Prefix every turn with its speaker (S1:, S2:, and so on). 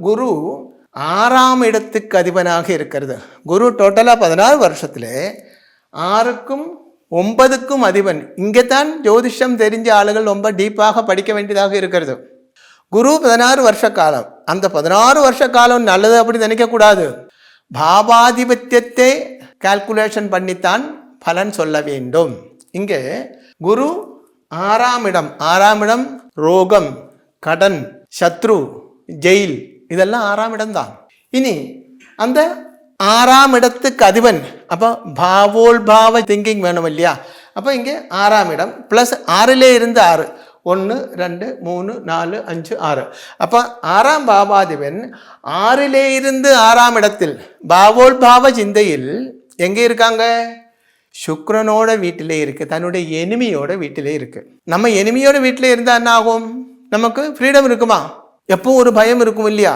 S1: குரு 6ஆம் இடத்துக்கு அதிபனாக இருக்கிறது. குரு டோட்டலாக 16 வருஷத்துல 6க்கும் 9க்கும் அதிபன். இங்கே தான் ஜோதிஷம் தெரிஞ்ச ஆளுகள் ரொம்ப டீப்பாக படிக்க வேண்டியதாக இருக்கிறது. குரு 16 வருஷ காலம். அந்த 16 வருஷ காலம் நல்லது அப்படி நினைக்கக்கூடாது. பாபாதிபத்தியத்தை கால்குலேஷன் பண்ணித்தான் பலன் சொல்ல வேண்டும். இங்கே குரு 6ஆம் இடம். 6ஆம் இடம் ரோகம், கடன், சத்ரு, ஜெயில், இதெல்லாம் 6ஆம் இடம் தான். இனி அந்த 6ஆம் இடத்துக்கு அதிபன். அப்போ பாவோல்பாவ திங்கிங் வேணும் இல்லையா? அப்போ இங்கே 6ஆம் இடம் ப்ளஸ் 6லே இருந்து 6, 1 2 3 4 5 6. அப்போ 6ஆம் பாவாதிபன் 6லே இருந்து 6ஆம் இடத்தில் பாவோல்பாவ சிந்தையில் எங்கே இருக்காங்க? சுக்கிரனோட வீட்டிலே இருக்கு, தன்னுடைய எனிமியோட வீட்டிலே இருக்கு. நம்ம எனிமியோட வீட்டிலே இருந்தால் என்ன ஆகும்? நமக்கு ஃப்ரீடம் இருக்குமா? எப்போ ஒரு பயம் இருக்கும் இல்லையா?